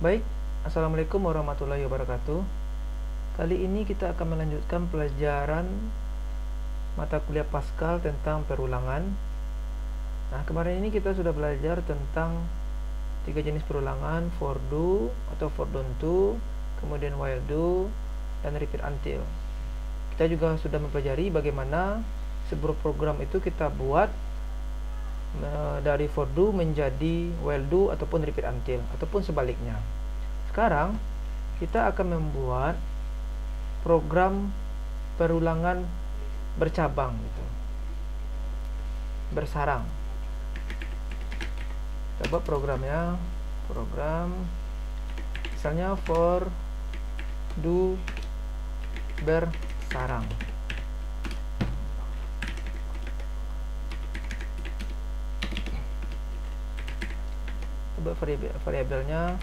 Baik, Assalamualaikum warahmatullahi wabarakatuh. Kali ini kita akan melanjutkan pelajaran mata kuliah Pascal tentang perulangan. Nah, kemarin ini kita sudah belajar tentang tiga jenis perulangan, for do atau for don't do, kemudian while do, dan repeat until. Kita juga sudah mempelajari bagaimana sebuah program itu kita buat dari for do menjadi while do ataupun repeat until ataupun sebaliknya. Sekarang kita akan membuat program perulangan bercabang gitu. Bersarang. Kita buat programnya, misalnya for do bersarang. Coba variabelnya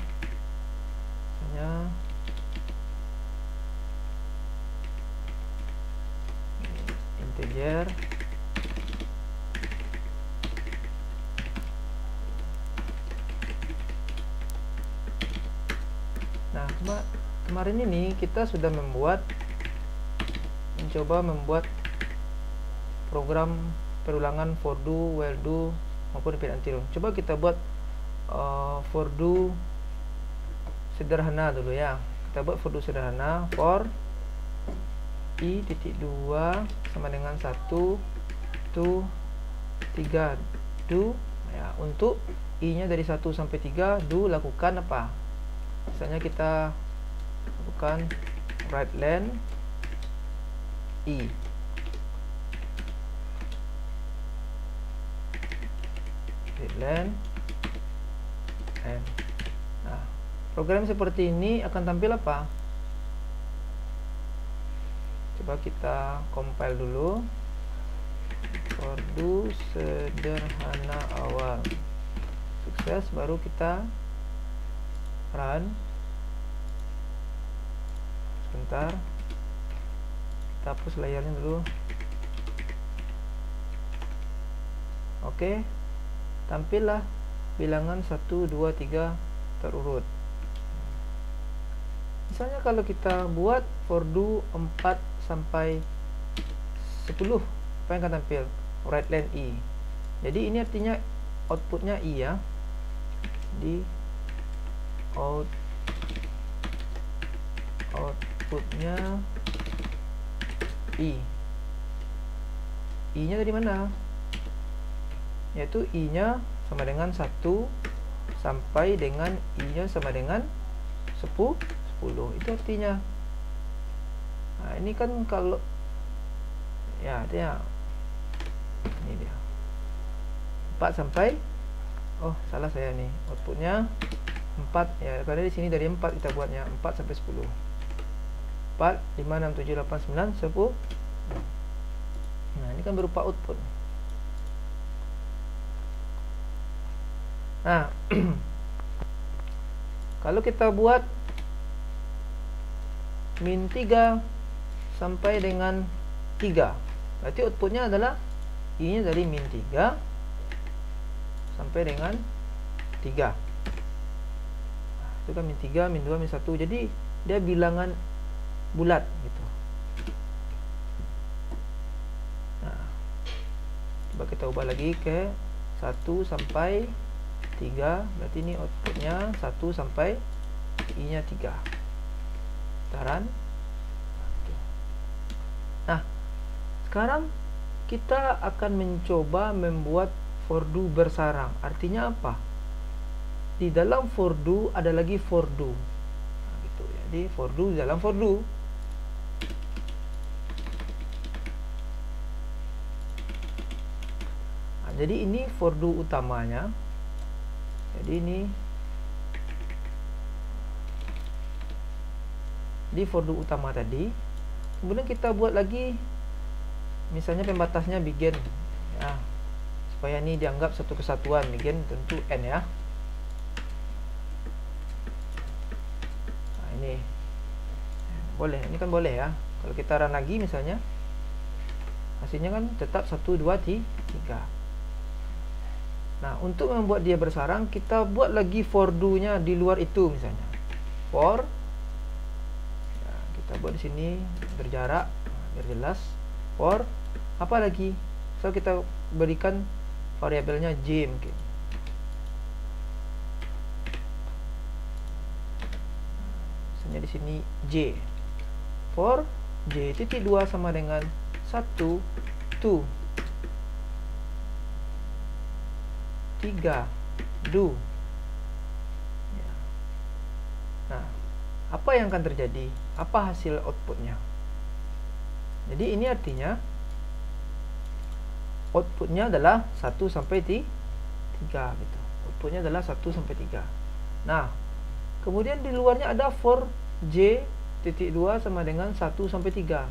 misalnya integer nah kemarin ini kita sudah mencoba membuat program perulangan for do, while do maupun repeat until. Coba kita buat for do sederhana dulu ya. Kita buat for do sederhana. For i titik 2 sama dengan 1 to 3 do ya. Untuk i nya dari 1 sampai 3 do lakukan apa? Misalnya kita lakukan right len i, right len n. Nah, program seperti ini akan tampil apa? Coba kita compile dulu. For do sederhana awal sukses, baru kita run. Sebentar, kita hapus layarnya dulu. Oke, tampillah bilangan 1, 2, 3 terurut. Misalnya kalau kita buat for do 4 sampai 10, apa yang akan tampil? Right len i. Jadi ini artinya outputnya i ya. Di outputnya i. I nya dari mana? Yaitu i nya sama dengan 1 sampai dengan i nya sama dengan 10. Itu artinya. Nah, ini kan kalau ya artinya ini dia 4 sampai salah saya nih, outputnya 4 ya, karena di sini dari 4 kita buatnya 4 sampai 10. 4 5 6 7 8 9 10. Nah, ini kan berupa output. Nah, kalau kita buat min 3 sampai dengan 3, berarti outputnya adalah i nya dari min 3 sampai dengan 3. Itu kan min 3, min 2, min 1. Jadi dia bilangan bulat gitu. Nah, coba kita ubah lagi ke 1 sampai 3, berarti ini outputnya 1 sampai i nya 3. Taran. Nah, sekarang kita akan mencoba membuat for do bersarang. Artinya apa? Di dalam for do ada lagi for do. Nah, gitu. Jadi for do di dalam for do. Nah, jadi ini for do utamanya. Jadi ini di for do utama tadi. Kemudian kita buat lagi misalnya pembatasnya begin ya, supaya ini dianggap satu kesatuan. Begin tentu n ya. Nah, ini boleh, ini kan boleh ya. Kalau kita run lagi misalnya, hasilnya kan tetap 1 2 3. Nah, untuk membuat dia bersarang, kita buat lagi for do nya di luar itu misalnya. for, nah, kita buat di sini berjarak biar jelas. For apa lagi? So kita berikan variabelnya j mungkin. Misalnya di sini j. For j titik 2 sama dengan 1, 2, 3, do. Ya. Nah, apa yang akan terjadi? Apa hasil outputnya? Jadi ini artinya outputnya adalah 1 sampai 3 gitu. Outputnya adalah 1 sampai 3. Nah, kemudian di luarnya ada for j titik 2 sama dengan 1 sampai 3.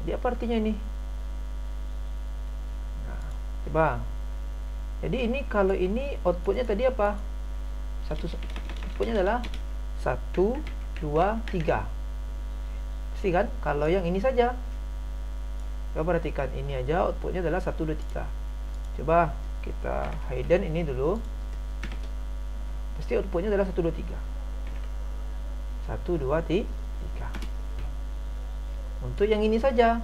Jadi apa artinya ini? Nah, coba. Jadi ini kalau ini outputnya tadi apa? Outputnya adalah 1, 2, 3. Pasti kan? Kalau yang ini saja. Coba perhatikan, ini aja outputnya adalah 1, 2, 3. Coba kita hidden ini dulu. Pasti outputnya adalah 1, 2, 3. 1, 2, 3. Untuk yang ini saja.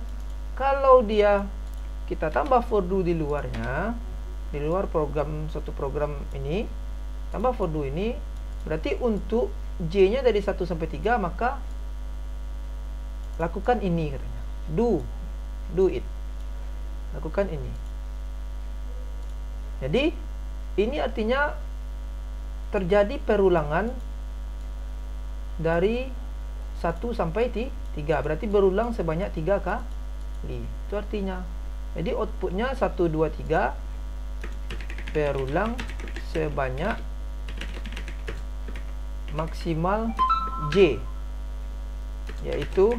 Kalau dia kita tambah for do di luarnya, di luar program, suatu program ini, tambah for do ini, berarti untuk j nya dari 1 sampai 3, maka lakukan ini katanya. Do it. Lakukan ini. Jadi ini artinya terjadi perulangan dari 1 sampai 3. Berarti berulang sebanyak 3 kali. Itu artinya. Jadi outputnya 1, 2, 3 berulang sebanyak maksimal j, yaitu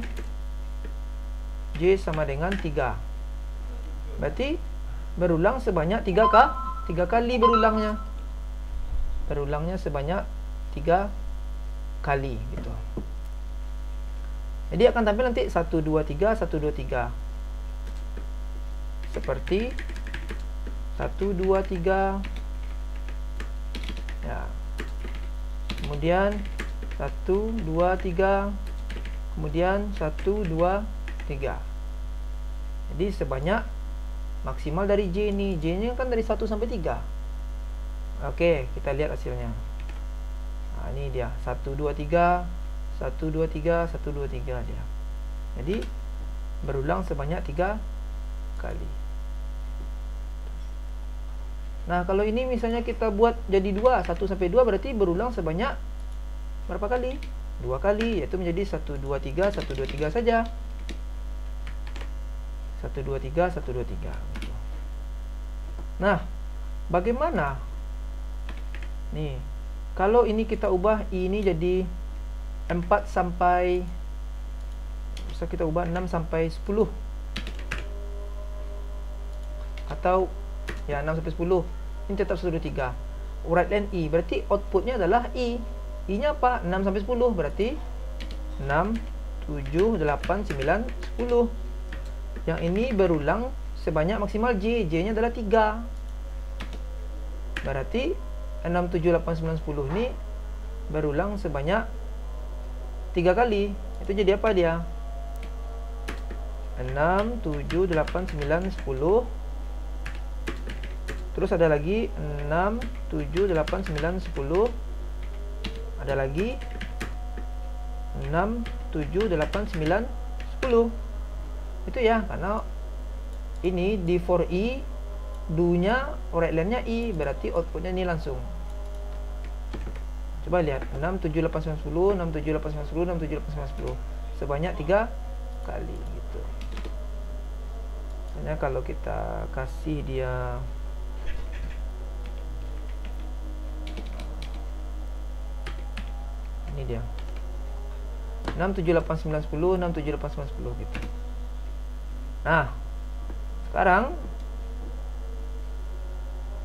j sama dengan 3. Berarti berulang sebanyak 3 kali berulangnya. Berulangnya sebanyak 3 kali gitu. Jadi akan tampil nanti 1, 2, 3, 1, 2, 3. Seperti 1, 2, 3. Ya. Kemudian 1, 2, 3. Kemudian 1, 2, 3. Jadi sebanyak maksimal dari j ini. J nya kan dari 1 sampai 3. Oke, kita lihat hasilnya. Nah, ini dia 1, 2, 3, 1, 2, 3, 1, 2, 3 dia. Jadi berulang sebanyak 3 kali. Nah, kalau ini misalnya kita buat jadi 2, 1 sampai 2 berarti berulang sebanyak berapa kali? 2 kali, yaitu menjadi 1, 2, 3, 1, 2, 3 saja. 1, 2, 3, 1, 2, 3. Nah, bagaimana? Nih, kalau ini kita ubah I ini jadi 4 sampai, bisa kita ubah 6 sampai 10. Atau ya 6 sampai 10. Ini tetap 1, 2, 3. Write len I, berarti outputnya adalah I. I nya apa? 6 sampai 10, berarti 6, 7, 8, 9, 10. Yang ini berulang sebanyak maksimal J. J nya adalah 3. Berarti 6, 7, 8, 9, 10 ini berulang sebanyak 3 kali. Itu jadi apa dia? 6, 7, 8, 9, 10. Terus ada lagi 6, 7, 8, 9, 10. Ada lagi 6, 7, 8, 9, 10. Itu ya, karena ini di for I, do nya, write len nya I, berarti outputnya ini langsung. Coba lihat, 6, 7, 8, 9, 10, 6, 7, 8, 9, 10, 6, 7, 8, 9, 10. Sebanyak 3 kali gitu. Misalnya kalau kita kasih dia ini dia 6, 7, 8, 9, 10, 6, 7, 8, 9, 10 gitu. Nah, sekarang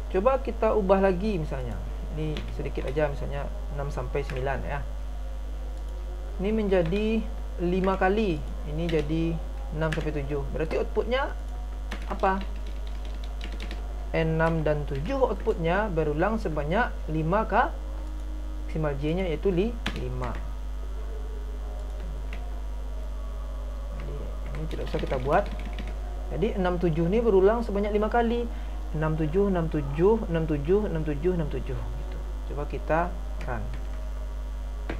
coba kita ubah lagi misalnya. Ini sedikit aja, misalnya 6 sampai 9 ya. Ini menjadi 5 kali. Ini jadi 6 sampai 7. Berarti outputnya apa? 6 dan 7 outputnya berulang sebanyak 5 maksimal J nya yaitu 5. Jadi ini tidak usah kita buat. Jadi 67 ini berulang sebanyak 5 kali. 67, 67, 67, 67, 67 gitu. Coba kita run.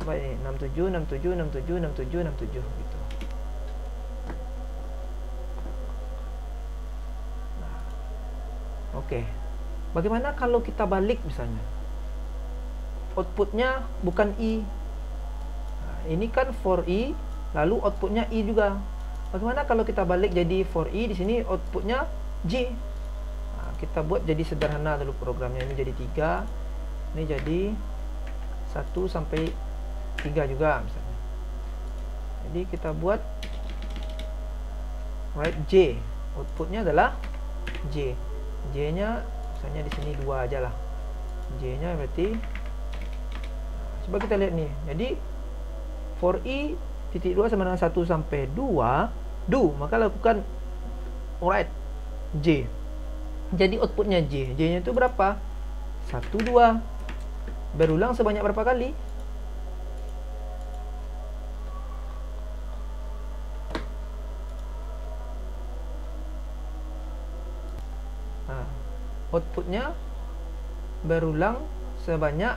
Coba ini 67, 67, 67, 67, 67 gitu. Nah, oke. Bagaimana kalau kita balik misalnya? Outputnya bukan I. Nah, ini kan for I, lalu outputnya I juga. Bagaimana kalau kita balik jadi for I, di sini outputnya J? Nah, kita buat jadi sederhana dulu programnya. Ini jadi 3, ini jadi 1 sampai 3 juga misalnya. Jadi kita buat write J. Outputnya adalah J. J nya misalnya di sini 2 aja lah. J nya berarti, coba kita lihat nih. Jadi for I titik 2 sama dengan 1 sampai 2 do, maka lakukan write J. Jadi outputnya J. J nya itu berapa? 1, 2. Berulang sebanyak berapa kali? Nah, outputnya berulang sebanyak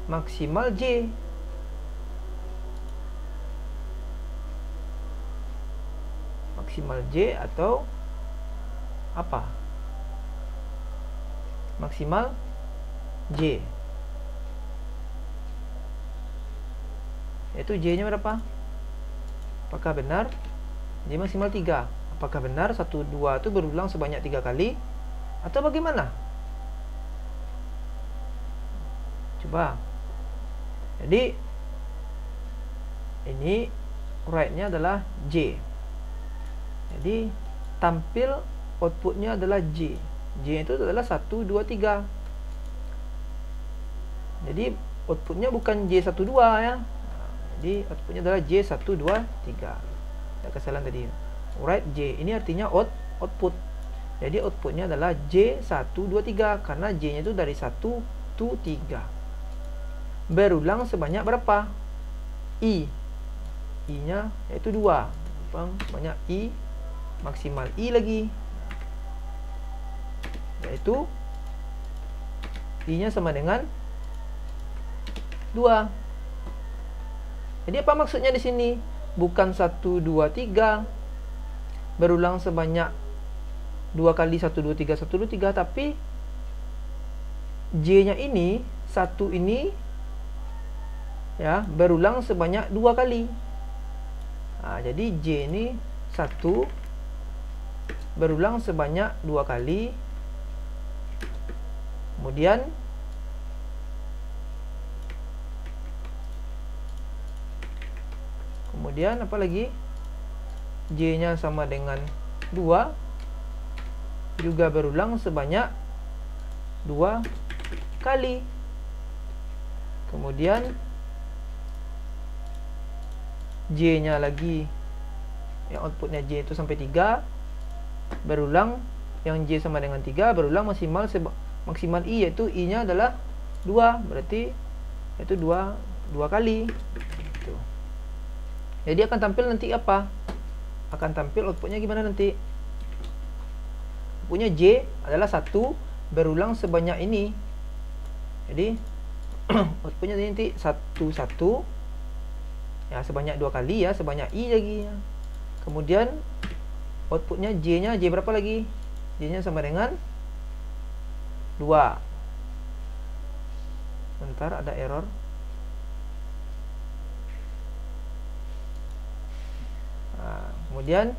maksimal J. Maksimal J atau apa? Maksimal J. Yaitu J nya berapa? Apakah benar? J maksimal 3. Apakah benar 1, 2 itu berulang sebanyak 3 kali? Atau bagaimana? Coba. Jadi ini write-nya adalah J. Jadi tampil outputnya adalah J. J itu adalah 1, 2, 3. Jadi outputnya bukan J1, 2 ya. Jadi outputnya adalah J1, 2, 3. Ada kesalahan tadi. Write J ini artinya output. Jadi outputnya adalah J1, 2, 3 karena J nya itu dari 1 to 3. Berulang sebanyak berapa? I. I nya yaitu 2. Banyak I, maksimal I lagi, yaitu I nya sama dengan 2. Jadi apa maksudnya di sini? Bukan 1, 2, 3 berulang sebanyak 2 kali 1, 2, 3, 1, 2, 3, tapi J nya ini 1 ini ya berulang sebanyak 2 kali. Nah, jadi J ini 1 berulang sebanyak 2 kali. Kemudian apa lagi? J nya sama dengan 2 juga berulang sebanyak 2 kali. Kemudian J nya lagi, yang outputnya J itu sampai 3 berulang, yang J sama dengan 3 berulang maksimal I, yaitu I nya adalah 2, berarti itu 2 kali gitu. Jadi akan tampil nanti apa? Akan tampil outputnya gimana nanti? Outputnya J adalah 1 berulang sebanyak ini. Jadi outputnya nanti 1, 1 ya, sebanyak 2 kali ya, sebanyak I lagi ya. Kemudian outputnya J nya, J berapa lagi? J nya sama dengan 2. Bentar, ada error. Nah, kemudian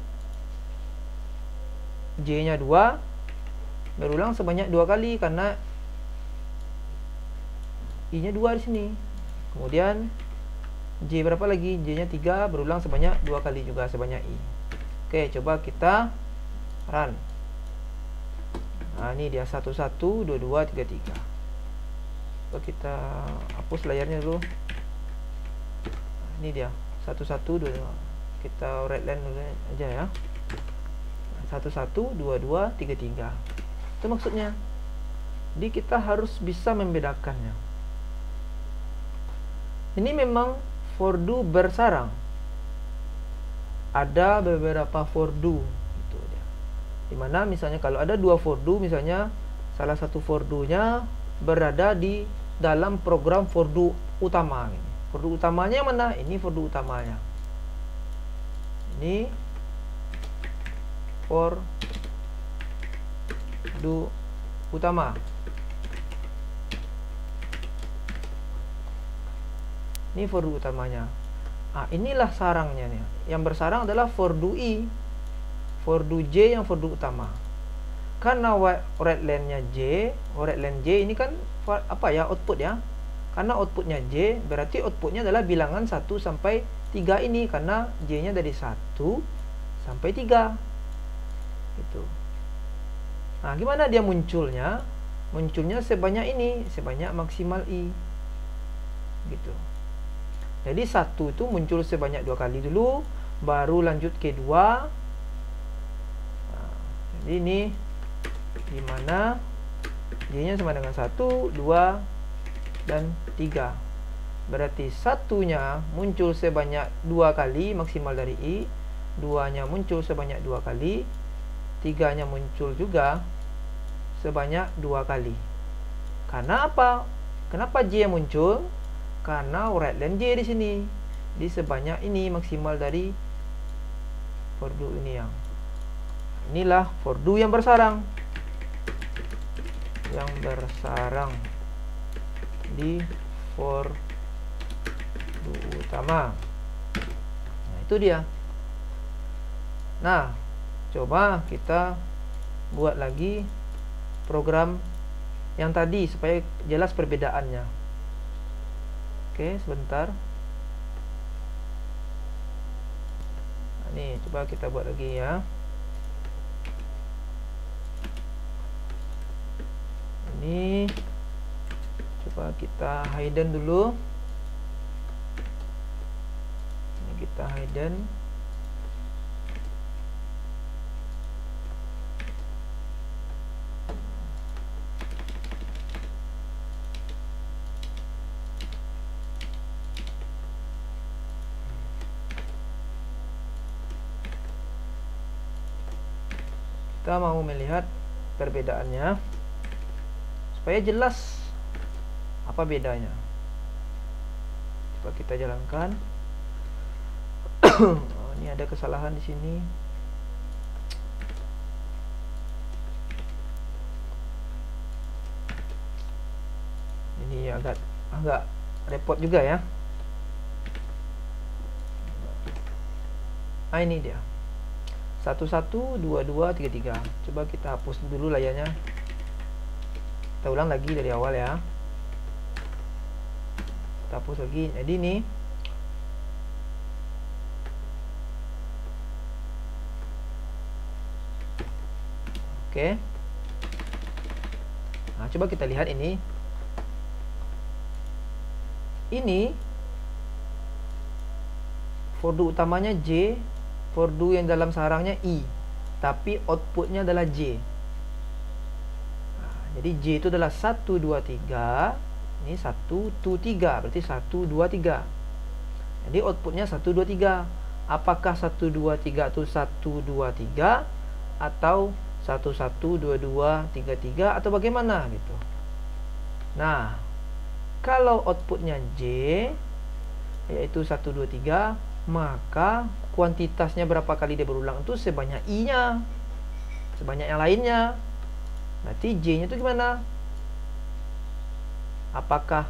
J nya 2 berulang sebanyak 2 kali karena I nya 2 di sini. Kemudian J berapa lagi? J nya 3 berulang sebanyak 2 kali juga, sebanyak I. Oke, coba kita run. Nah, ini dia 1, 1, 2, 2, 3, 3. Coba kita hapus layarnya dulu. Nah, ini dia 1, 1, 2, 2. Kita right line dulu aja ya. 1, 1, 2, 2, 3, 3. Itu maksudnya. Jadi kita harus bisa membedakannya. Ini memang for do bersarang. Ada beberapa for do gitu dia. Dimana misalnya kalau ada dua for do, misalnya salah satu for do-nya berada di dalam program for do utama. For do utamanya yang mana? Ini for do utamanya. Ini for do utama. Ini for do utamanya. Inilah sarangnya nih. Yang bersarang adalah for do I, for do J yang for do utama. Karena read len-nya J, read len J ini kan apa ya, output ya. Karena outputnya J, berarti outputnya adalah bilangan 1 sampai 3 ini, karena J-nya dari 1 sampai 3. Gitu. Nah, gimana dia munculnya? Munculnya sebanyak ini, sebanyak maksimal I. Gitu. Jadi 1 itu muncul sebanyak 2 kali dulu, baru lanjut ke 2. Nah, jadi ini dimana J-nya sama dengan 1, 2, dan 3. Berarti 1-nya muncul sebanyak 2 kali maksimal dari I, 2-nya muncul sebanyak 2 kali, 3-nya muncul juga sebanyak 2 kali. Karena apa? Kenapa J yang muncul? Karena read len J di sini, di sebanyak ini maksimal dari for do ini yang. Inilah for do yang bersarang. Yang bersarang di for do utama. Nah, itu dia. Nah, coba kita buat lagi program yang tadi supaya jelas perbedaannya. Oke, sebentar. Nah, nih, coba kita buat lagi ya. Ini coba kita hidden dulu. Ini kita hidden. Kita mau melihat perbedaannya supaya jelas apa bedanya. Coba kita jalankan. Ini ada kesalahan di sini. Ini agak repot juga ya. Nah, ini dia. 1, 1, 2, 2, 3, 3. Coba kita hapus dulu layarnya. Kita ulang lagi dari awal ya. Kita hapus lagi. Jadi ini oke. Nah, coba kita lihat ini. Ini for do utamanya J, for do yang dalam sarangnya I, tapi outputnya adalah J. Nah, jadi J itu adalah 1, 2, 3. Ini 1, 2, 3. Berarti 1, 2, 3. Jadi outputnya 1, 2, 3. Apakah 1, 2, 3 itu 1, 2, 3 atau 1, 1, 2, 2, 3, 3 atau bagaimana gitu. Nah, kalau outputnya J yaitu 1, 2, 3, maka kuantitasnya berapa kali dia berulang itu sebanyak I-nya, sebanyak yang lainnya. Berarti J-nya itu gimana? Apakah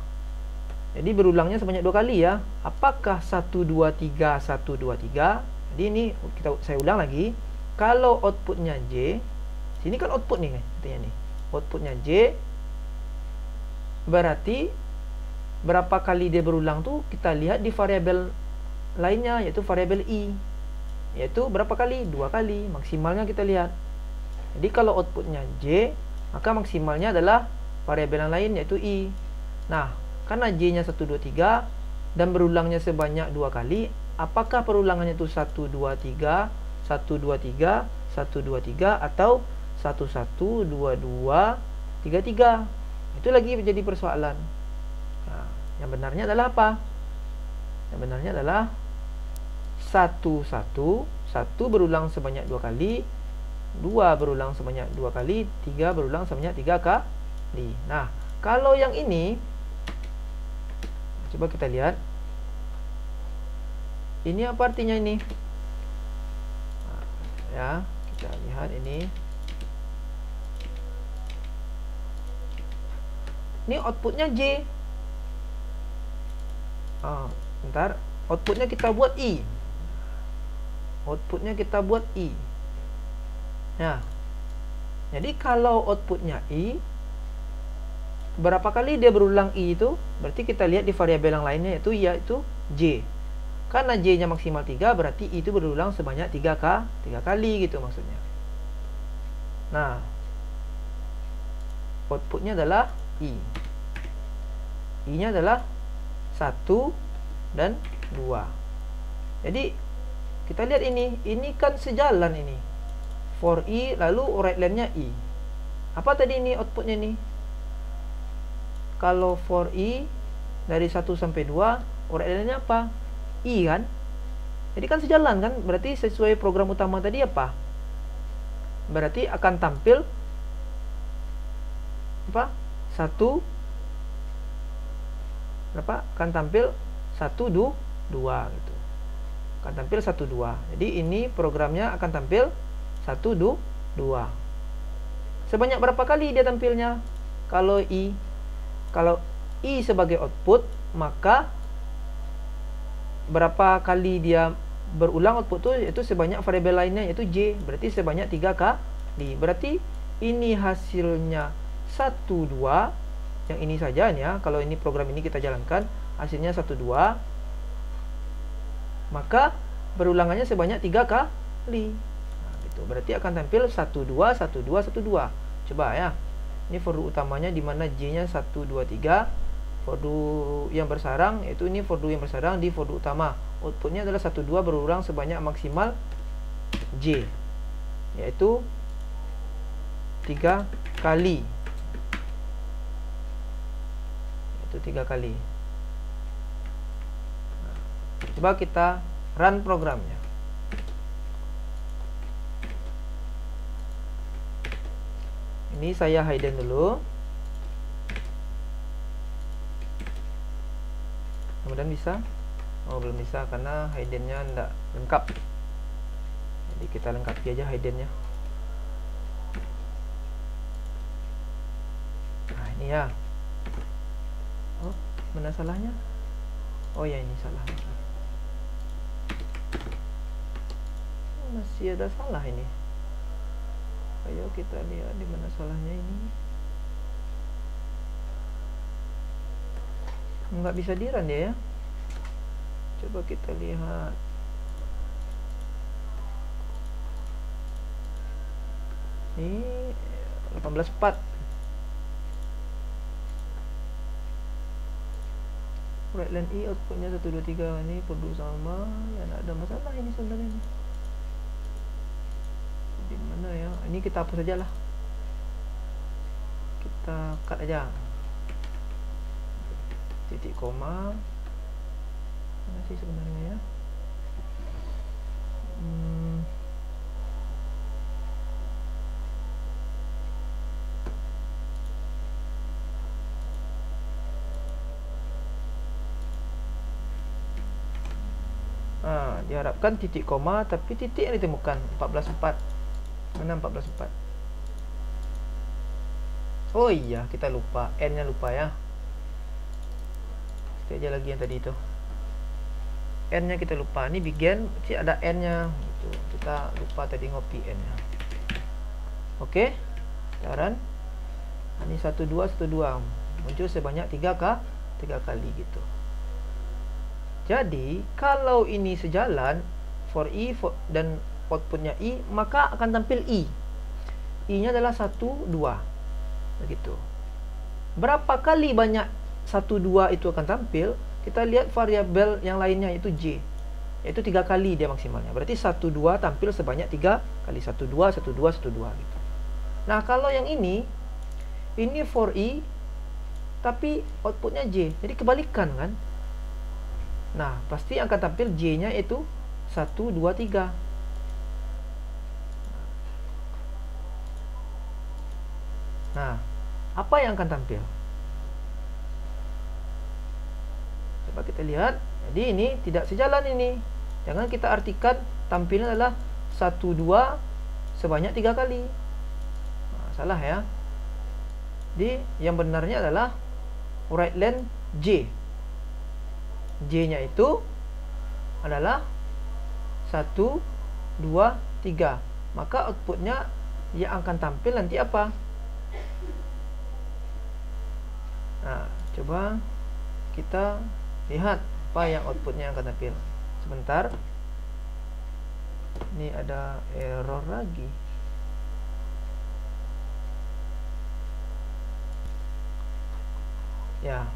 jadi berulangnya sebanyak 2 kali ya? Apakah 1, 2, 3, 1, 2, 3? Jadi ini saya ulang lagi. Kalau outputnya J, sini kan output nih katanya nih. Outputnya J, berarti berapa kali dia berulang tuh kita lihat di variabel lainnya, yaitu variabel I, yaitu berapa kali? 2 kali. Maksimalnya kita lihat. Jadi kalau outputnya J, maka maksimalnya adalah variabel yang lain, yaitu I. Nah, karena J-nya 1, 2, 3 dan berulangnya sebanyak 2 kali, apakah perulangannya itu 1, 2, 3, 1, 2, 3, 1, 2, 3 atau 1, 1, 2, 2, 3, 3? Itu lagi menjadi persoalan. Nah, yang benarnya adalah apa? Yang benarnya adalah 1 berulang sebanyak 2 kali, 2 berulang sebanyak 2 kali, 3 berulang sebanyak 3 kali. Nah, kalau yang ini, coba kita lihat. Ini apa artinya ini? Ya, kita lihat ini. Ini outputnya J. Bentar, outputnya kita buat I. Outputnya kita buat I. Ya. Jadi kalau outputnya I, berapa kali dia berulang I itu? Berarti kita lihat di variabel yang lainnya, yaitu J. Karena J-nya maksimal 3, berarti I itu berulang sebanyak 3 kali gitu maksudnya. Nah, outputnya adalah I. I-nya adalah 1 dan 2. Jadi kita lihat ini kan sejalan ini. For I lalu right line-nya I. Apa tadi ini outputnya ini? Kalau for I dari 1 sampai 2, right line-nya apa? I kan? Jadi kan sejalan kan? Berarti sesuai program utama tadi apa? Berarti akan tampil apa? 1 berapa? Akan tampil 1 2 gitu. Akan tampil 1 2. Jadi ini programnya akan tampil 1 2. Sebanyak berapa kali dia tampilnya? Kalau I sebagai output, maka berapa kali dia berulang output itu sebanyak variabel lainnya, yaitu J. Berarti sebanyak 3 kali. Berarti ini hasilnya 1 2. Yang ini saja ya, kalau ini program ini kita jalankan, hasilnya 1 2, maka berulangannya sebanyak 3 kali. Nah, gitu. Berarti akan tampil 1 2 1 2 1 2. Coba ya. Ini for do utamanya di mana J-nya 1 2 3. For do yang bersarang, yaitu ini for do yang bersarang di for do utama. Outputnya adalah 1 2 berulang sebanyak maksimal J, yaitu 3 kali. Itu 3 kali. Nah, coba kita run programnya. Ini saya hidden dulu. Kemudian bisa. Oh, belum bisa karena hiddennya tidak lengkap. Jadi kita lengkapi aja hiddennya. Nah, ini ya. Oh, mana salahnya? Oh ya, ini salah. Masih ada salah ini. Ayo kita lihat di mana salahnya ini. Nggak bisa di-run dia ya. Coba kita lihat. Ini 18.4. Right line I outputnya 1 2 3. Ini perlu sama. Ya nggak ada masalah ini sebenarnya. Di mana ya? Ini kita hapus saja lah. Kita cut aja. Titik koma. Mana sih sebenarnya ya? Diharapkan titik koma, tapi titik yang ditemukan 14.4. Mana 14.4? Oh iya, kita lupa, N-nya lupa ya. Aja lagi yang tadi itu, N-nya kita lupa. Ini begin, sih ada N-nya gitu. Kita lupa tadi ngopi N-nya. Oke, sekarang ini 1 2 1 2 muncul sebanyak 3 kali gitu. Jadi kalau ini sejalan for I dan outputnya I, maka akan tampil I. I-nya adalah 1 2 begitu. Berapa kali banyak 1 2 itu akan tampil? Kita lihat variabel yang lainnya, yaitu J, yaitu 3 kali dia maksimalnya. Berarti 1 2 tampil sebanyak 3 kali. 1 2 1 2 1 2 gitu. Nah kalau yang ini for I tapi outputnya J, jadi kebalikan kan. Nah, pasti akan tampil J-nya itu 1, 2, 3. Nah, apa yang akan tampil? Coba kita lihat. Jadi ini tidak sejalan ini. Jangan kita artikan tampilnya adalah 1, 2 sebanyak 3 kali. Nah, salah ya. Jadi yang benarnya adalah right len J. J-nya itu adalah 1, 2, 3. Maka outputnya yang akan tampil nanti apa? Nah, coba kita lihat apa yang outputnya akan tampil. Sebentar. Ini ada error lagi. Ya.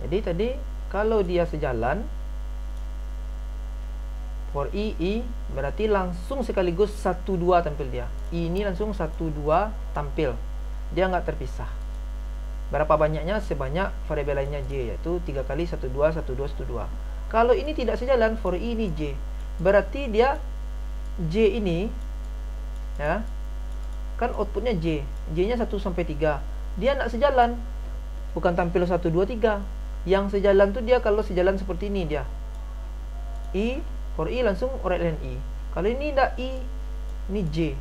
Jadi tadi kalau dia sejalan for I berarti langsung sekaligus 1, 2 tampil dia. I ini langsung 1, 2 tampil. Dia nggak terpisah. Berapa banyaknya? Sebanyak variabel lainnya J, yaitu 3 kali 1, 2, 1, 2, 1, 2. Kalau ini tidak sejalan, for I ini J, berarti dia J ini, ya, kan outputnya J, J-nya 1 sampai 3. Dia nggak sejalan, bukan tampil 1, 2, 3. Yang sejalan tuh dia kalau sejalan seperti ini dia. I, for I langsung right len I. Kalau ini tidak I, ini J.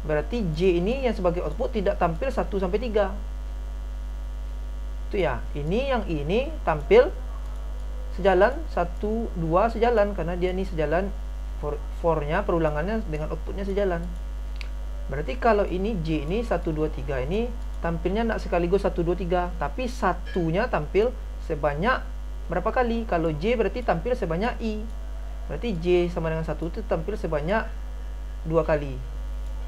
Berarti J ini yang sebagai output tidak tampil 1 sampai 3. Itu ya. Ini yang ini tampil sejalan 1, 2 sejalan karena dia ini sejalan for-nya perulangannya dengan outputnya sejalan. Berarti kalau ini J ini 1, 2, 3 ini tampilnya tidak sekaligus 1, 2, 3, tapi satunya tampil sebanyak berapa kali? Kalau J berarti tampil sebanyak I. Berarti J sama dengan 1 itu tampil sebanyak 2 kali,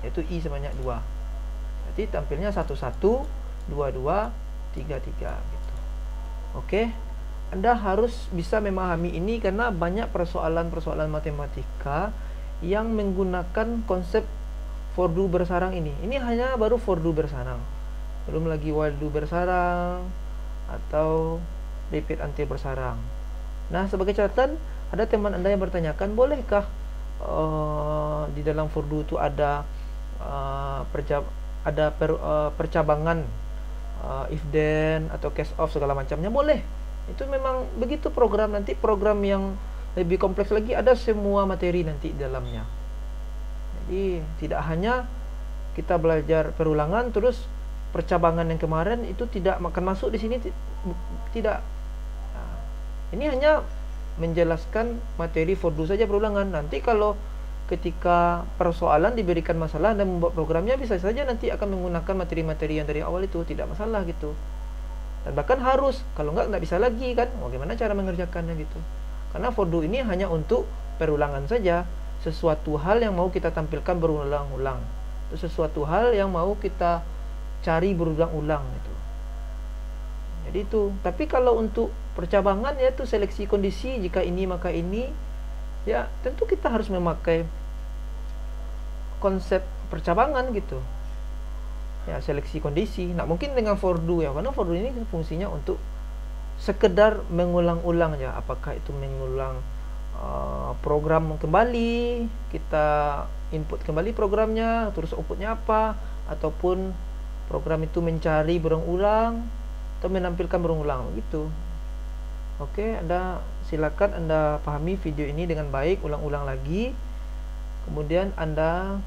yaitu I sebanyak 2. Berarti tampilnya 1, 1, 2, 2, 3, 3 gitu. Oke. Anda harus bisa memahami ini karena banyak persoalan-persoalan matematika yang menggunakan konsep for do bersarang ini. Ini hanya baru for do bersarang. Belum lagi while do bersarang atau repeat until bersarang. Nah, sebagai catatan, ada teman Anda yang bertanyakan, bolehkah di dalam for do itu ada percabangan if then atau case of segala macamnya? Boleh. Itu memang begitu program. Nanti program yang lebih kompleks lagi ada semua materi nanti di dalamnya. Jadi tidak hanya kita belajar perulangan terus percabangan yang kemarin itu tidak akan masuk di sini, tidak. Nah, ini hanya menjelaskan materi for do saja perulangan. Nanti kalau ketika persoalan diberikan masalah dan membuat programnya, bisa saja nanti akan menggunakan materi-materi yang dari awal itu, tidak masalah gitu. Dan bahkan harus, kalau nggak bisa lagi kan, bagaimana cara mengerjakannya gitu. Karena for do ini hanya untuk perulangan saja, sesuatu hal yang mau kita tampilkan berulang-ulang, itu sesuatu hal yang mau kita cari berulang-ulang gitu. Jadi itu. Tapi kalau untuk percabangan, yaitu seleksi kondisi, jika ini maka ini, ya tentu kita harus memakai konsep percabangan gitu. Ya, seleksi kondisi. Nah, mungkin dengan for do ya, karena for do ini fungsinya untuk sekedar mengulang-ulang ya. Apakah itu mengulang program kembali, kita input kembali programnya, terus outputnya apa, ataupun program itu mencari berulang-ulang atau menampilkan berulang-ulang gitu. Oke, silakan Anda pahami video ini dengan baik, ulang-ulang lagi. Kemudian Anda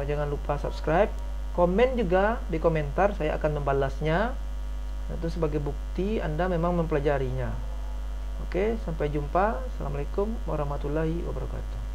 jangan lupa subscribe. Komen juga di komentar, saya akan membalasnya. Itu sebagai bukti Anda memang mempelajarinya. Oke, sampai jumpa. Assalamualaikum warahmatullahi wabarakatuh.